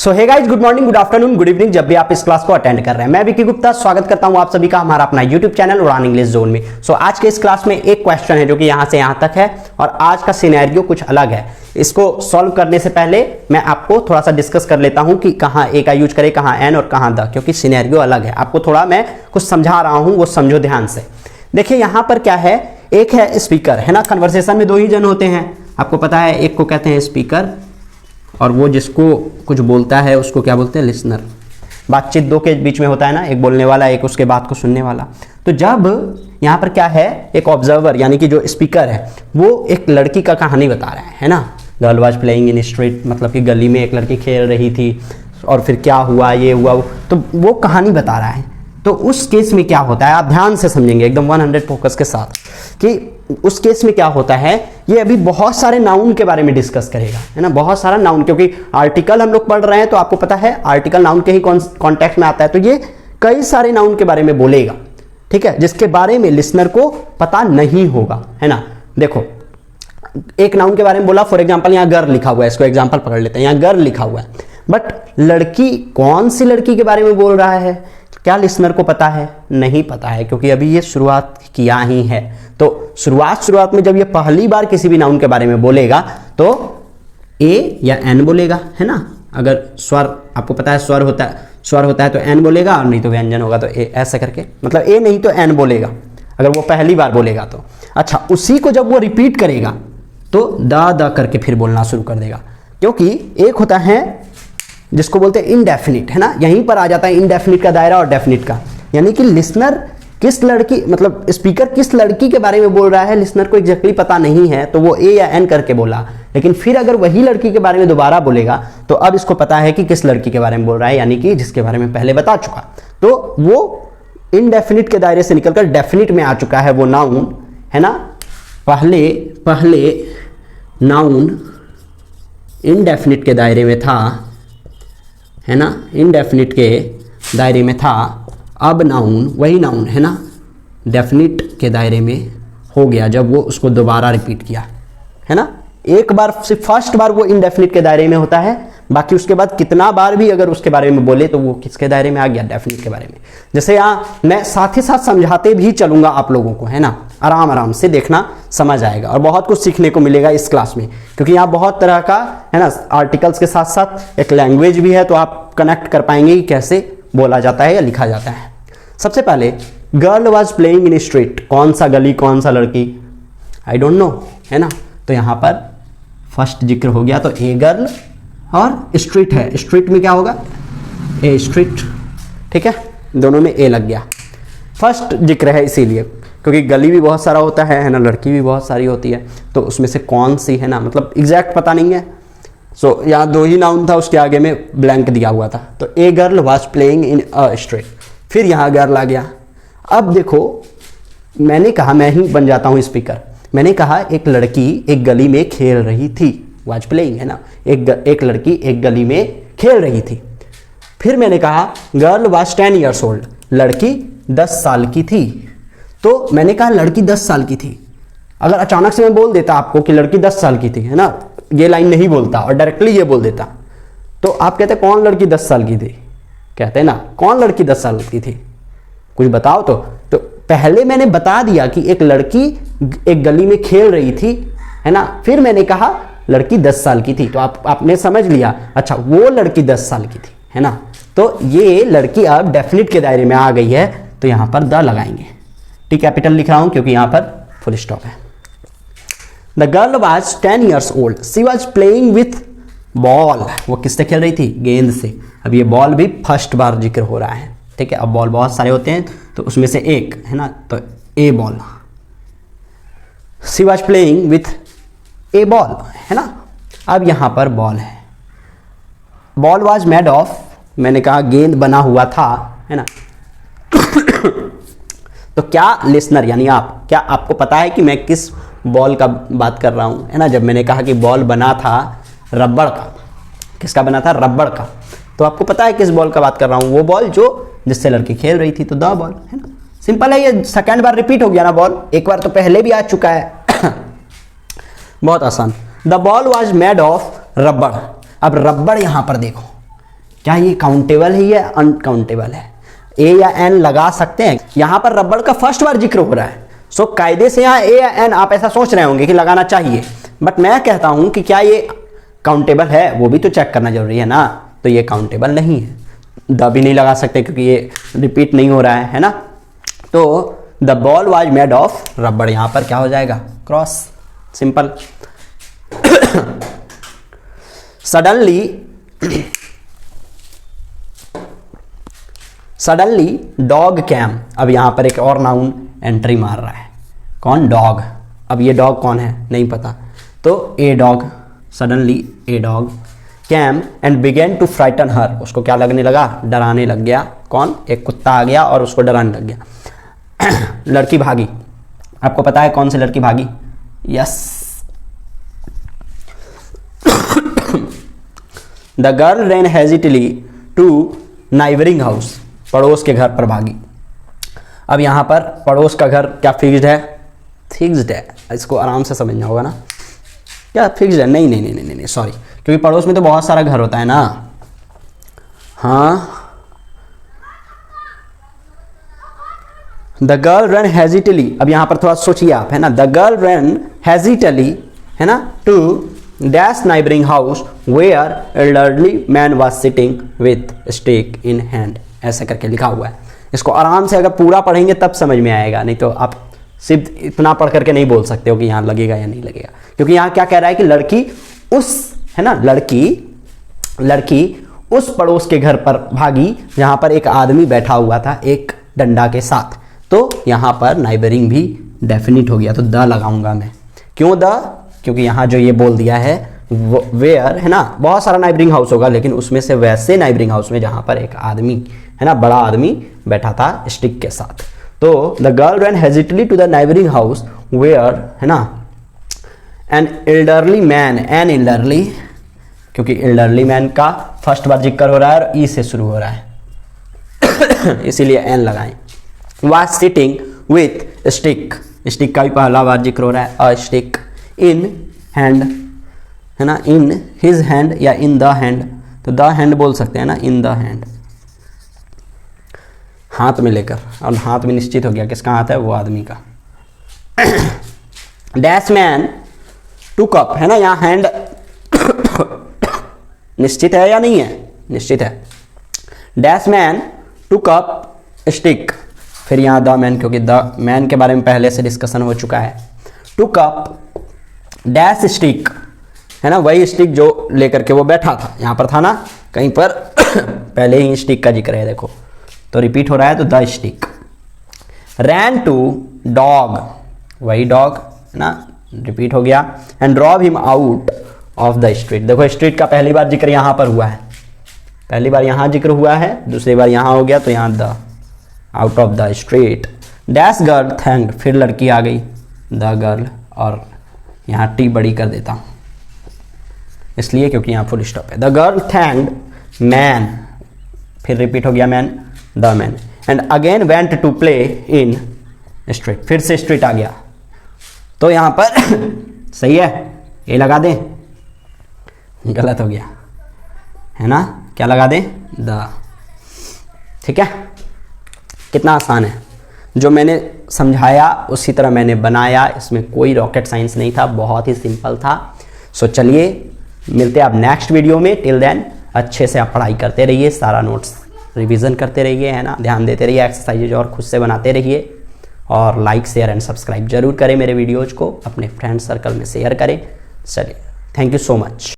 सो hey guys, good morning, good afternoon, good evening, जब भी आप इस क्लास को अटेंड कर रहे हैं। मैं विकी गुप्ता स्वागत करता हूं आप सभी का हमारा अपना यूट्यूब चैनल उड़ान इंग्लिश जोन में। सो आज के इस क्लास में एक क्वेश्चन है जो कि यहां से यहां तक है और आज का सिनेरियो कुछ अलग है। इसको सॉल्व करने से पहले मैं आपको थोड़ा सा डिस्कस कर लेता हूं कि कहां ए का यूज करें, कहां एन और कहां द, क्योंकि सिनेरियो अलग है। आपको थोड़ा मैं कुछ समझा रहा हूं, वो समझो ध्यान से। देखिए यहां पर क्या है, एक है स्पीकर, है ना। कन्वर्सेशन में दो ही जन होते हैं, आपको पता है। एक को कहते हैं स्पीकर और वो जिसको कुछ बोलता है उसको क्या बोलते हैं, लिसनर। बातचीत दो के बीच में होता है ना, एक बोलने वाला, एक उसके बात को सुनने वाला। तो जब यहाँ पर क्या है, एक ऑब्जर्वर यानी कि जो स्पीकर है वो एक लड़की का कहानी बता रहा है ना। Girl was playing in street, मतलब कि गली में एक लड़की खेल रही थी और फिर क्या हुआ, ये हुआ, तो वो कहानी बता रहा है। तो उस केस में क्या होता है, आप ध्यान से समझेंगे एकदम 100 फोकस के साथ, कि उस केस में क्या होता है। ये अभी बहुत सारे नाउन के बारे में डिस्कस करेगा, है ना। बहुत सारा नाउन, क्योंकि आर्टिकल हम लोग पढ़ रहे हैं तो आपको पता है आर्टिकल नाउन के ही कॉन्टेक्स्ट में आता है। तो ये कई सारे नाउन के बारे में बोलेगा, ठीक है, जिसके बारे में लिसनर को पता नहीं होगा, है ना। देखो एक नाउन के बारे में बोला, फॉर एग्जाम्पल यहाँ गर्ल लिखा हुआ है, इसको एग्जाम्पल पकड़ लेते हैं। यहाँ गर्ल लिखा हुआ है, बट लड़की, कौन सी लड़की के बारे में बोल रहा है, क्या लिसनर को पता है? नहीं पता है, क्योंकि अभी ये शुरुआत किया ही है। तो शुरुआत में जब ये पहली बार किसी भी नाउन के बारे में बोलेगा तो ए या एन बोलेगा, है ना। अगर स्वर, आपको पता है स्वर होता है तो एन बोलेगा, और नहीं तो व्यंजन होगा तो ए, ऐसा करके, मतलब ए नहीं तो एन बोलेगा अगर वो पहली बार बोलेगा तो। अच्छा, उसी को जब वो रिपीट करेगा तो द करके फिर बोलना शुरू कर देगा, क्योंकि एक होता है जिसको बोलते हैं इनडेफिनिट, है ना। यहीं पर आ जाता है इनडेफिनिट का दायरा और डेफिनिट का, यानी कि लिसनर किस लड़की, मतलब स्पीकर किस लड़की के बारे में बोल रहा है, लिसनर को एग्जैक्टली पता नहीं है, तो वो ए या एन करके बोला। लेकिन फिर अगर वही लड़की के बारे में दोबारा बोलेगा तो अब इसको पता है कि किस लड़की के बारे में बोल रहा है, यानी कि जिसके बारे में पहले बता चुका। तो वो इनडेफिनिट के दायरे से निकलकर डेफिनिट में आ चुका है वो नाउन, है ना। पहले नाउन इनडेफिनिट के दायरे में था, है ना, इनडेफिनिट के दायरे में था। अब नाउन, वही नाउन, है ना, डेफिनिट के दायरे में हो गया जब वो उसको दोबारा रिपीट किया, है ना। एक बार, सिर्फ फर्स्ट बार वो इनडेफिनिट के दायरे में होता है, बाकी उसके बाद कितना बार भी अगर उसके बारे में बोले तो वो किसके दायरे में आ गया, डेफिनिट के बारे में। जैसे यहाँ मैं साथ ही साथ समझाते भी चलूंगा आप लोगों को, है ना, आराम से देखना, समझ आएगा और बहुत कुछ सीखने को मिलेगा इस क्लास में, क्योंकि यहाँ बहुत तरह का, है ना, आर्टिकल्स के साथ साथ एक लैंग्वेज भी है, तो आप कनेक्ट कर पाएंगे कि कैसे बोला जाता है या लिखा जाता है। सबसे पहले girl was playing in street, कौन सा गली, कौन सा लड़की, आई डोंट नो, है ना। तो यहाँ पर फर्स्ट जिक्र हो गया, तो ए गर्ल और स्ट्रीट है, स्ट्रीट में क्या होगा, ए स्ट्रीट, ठीक है, दोनों में ए लग गया। फर्स्ट जिक्र है इसीलिए, क्योंकि गली भी बहुत सारा होता है ना, लड़की भी बहुत सारी होती है, तो उसमें से कौन सी, है ना, मतलब एग्जैक्ट पता नहीं है। सो यहाँ दो ही नाउन था, उसके आगे में ब्लैंक दिया हुआ था, तो a girl was playing in a street, फिर यहाँ गर्ल आ गया। अब देखो, मैंने कहा, मैं ही बन जाता हूँ स्पीकर, मैंने कहा एक लड़की एक गली में खेल रही थी, वाज प्लेइंग, है ना, एक लड़की एक गली में खेल रही थी। फिर मैंने कहा गर्ल वाज 10 years old, लड़की 10 साल की थी। तो मैंने कहा लड़की 10 साल की थी। अगर अचानक से मैं बोल देता आपको कि लड़की 10 साल की थी, है ना, ये लाइन नहीं बोलता और डायरेक्टली ये बोल देता, तो आप कहते कौन लड़की 10 साल की थी, कहते हैं ना कौन लड़की 10 साल की थी, कुछ बताओ। तो पहले मैंने बता दिया कि एक लड़की एक गली में खेल रही थी, है ना, फिर मैंने कहा लड़की 10 साल की थी, तो आपने समझ लिया, अच्छा वो लड़की 10 साल की थी, है ना। तो ये लड़की अब डेफिनिट के दायरे में आ गई है, तो यहां पर द लगाएंगे। टी कैपिटल लिख रहा हूं क्योंकि यहां पर फुल स्टॉप है। The girl was 10 years old, she was playing with ball, वो किससे खेल रही थी, गेंद से। अब ये बॉल भी फर्स्ट बार जिक्र हो रहा है, ठीक है। अब बॉल बहुत सारे होते हैं तो उसमें से एक, है ना, तो a ball, she was playing with a ball, है ना। अब यहां पर बॉल है, बॉल वाज मेड ऑफ, मैंने कहा गेंद बना हुआ था, है ना। तो क्या लिसनर यानी आप, क्या आपको पता है कि मैं किस बॉल का बात कर रहा हूं, है ना। जब मैंने कहा कि बॉल बना था रबड़ का, किसका बना था, रबड़ का, तो आपको पता है किस बॉल का बात कर रहा हूं, वो बॉल जो जिससे लड़की खेल रही थी, तो द बॉल, है ना। सिंपल है, ये सेकंड बार रिपीट हो गया ना बॉल, एक बार तो पहले भी आ चुका है। बहुत आसान। The ball was made of रबड़, अब रबड़ यहां पर देखो, क्या ये काउंटेबल है या अनकाउंटेबल है? ए या एन लगा सकते हैं। यहां पर रबड़ का फर्स्ट बार जिक्र हो रहा है, सो कायदे से यहाँ ए या एन आप ऐसा सोच रहे होंगे कि लगाना चाहिए, बट मैं कहता हूं कि क्या ये काउंटेबल है, वो भी तो चेक करना जरूरी है ना। तो ये काउंटेबल नहीं है। द भी नहीं लगा सकते क्योंकि ये रिपीट नहीं हो रहा है ना। तो the ball was made of rubber, यहां पर क्या हो जाएगा? Cross, simple. Suddenly dog came, अब यहां पर एक और नाउन एंट्री मार रहा है। कौन? डॉग। अब ये डॉग कौन है नहीं पता, तो a dog, suddenly a dog came and began to frighten her, उसको क्या लगने लगा? डराने लग गया। कौन? एक कुत्ता आ गया और उसको डराने लग गया। लड़की भागी। आपको पता है कौन सी लड़की भागी? Yes, the girl ran hastily to neighbouring house, पड़ोस के घर पर भागी। अब यहां पर पड़ोस का घर क्या फिक्स्ड है? फिक्स्ड है, इसको आराम से समझना होगा ना। क्या फिक्स्ड है? नहीं नहीं नहीं नहीं नहीं सॉरी, क्योंकि पड़ोस में तो बहुत सारा घर होता है ना। हाँ, द गर्ल रन हेजिटली, अब यहां पर थोड़ा सोचिए आप, है ना। द गर्ल रन हेजिटली, है ना, to dash neighbouring house where elderly man was sitting with stick in hand, ऐसा करके लिखा हुआ है। इसको आराम से अगर पूरा पढ़ेंगे तब समझ में आएगा, नहीं तो आप सिर्फ इतना पढ़ करके नहीं बोल सकते हो कि यहाँ लगेगा या नहीं लगेगा। क्योंकि यहाँ क्या कह रहा है कि लड़की उस, है ना, लड़की उस पड़ोस के घर पर भागी जहां पर एक आदमी बैठा हुआ था एक डंडा के साथ। तो यहां पर नाइबरिंग भी डेफिनिट हो गया, तो द लगाऊंगा मैं। क्यों द? क्योंकि यहां जो ये बोल दिया है वेयर, है ना, बहुत सारा नाइबरिंग हाउस होगा, लेकिन उसमें से वैसे नाइबरिंग हाउस में जहां पर एक आदमी, है ना, बड़ा आदमी बैठा था स्टिक के साथ। तो the girl ran hastily to the neighbouring house where, है ना, an elderly man, an elderly, क्योंकि एल्डरली मैन का फर्स्ट बार जिक्र हो रहा है और ई से शुरू हो रहा है इसीलिए एन लगाएं। Was sitting with stick, stick का भी पहला बार जिक्र हो रहा है। अ स्टिक इन हैंड, है ना, इन हिज हैंड या इन द हैंड, तो द हैंड बोल सकते हैं ना, इन द हैंड, हाथ में लेकर। और हाथ में निश्चित हो गया किसका हाथ है? वो आदमी का। डैश मैन टुक अप, है ना, यहाँ हैंड निश्चित है या नहीं है? निश्चित है। Dash man took up stick, फिर यहाँ द मैन, क्योंकि द मैन के बारे में पहले से डिस्कशन हो चुका है। टुक अप डैश स्टिक, है ना, वही स्टिक जो लेकर के वो बैठा था। यहाँ पर था ना कहीं पर पहले ही स्टिक का जिक्र है, देखो तो रिपीट हो रहा है, तो the stick. Ran to dog, वही डॉग, है ना, रिपीट हो गया। And drove him out of the street, देखो स्ट्रीट का पहली बार जिक्र यहां पर हुआ है, पहली बार यहां जिक्र हुआ है, दूसरी बार यहां हो गया, तो यहां the, out of the street. Dash girl thank, फिर लड़की आ गई, द गर्ल, और यहां टी बड़ी कर देता हूं इसलिए क्योंकि यहां फुल स्टॉप है। द गर्ल थैंक्ड मैन, फिर रिपीट हो गया man, the man. And again went to play in street, फिर से स्ट्रीट आ गया, तो यहां पर सही है, ये लगा दें, गलत हो गया, है ना, क्या लगा दें? द। ठीक है, कितना आसान है, जो मैंने समझाया उसी तरह मैंने बनाया, इसमें कोई रॉकेट साइंस नहीं था, बहुत ही सिंपल था। सो चलिए मिलते हैं आप नेक्स्ट वीडियो में। टिल देन अच्छे से आप पढ़ाई करते रहिए, सारा नोट्स रिवीजन करते रहिए, है ना, ध्यान देते रहिए, एक्सरसाइजेज और खुद से बनाते रहिए, और लाइक शेयर एंड सब्सक्राइब जरूर करें मेरे वीडियोज़ को, अपने फ्रेंड सर्कल में शेयर करें। चलिए, थैंक यू सो मच।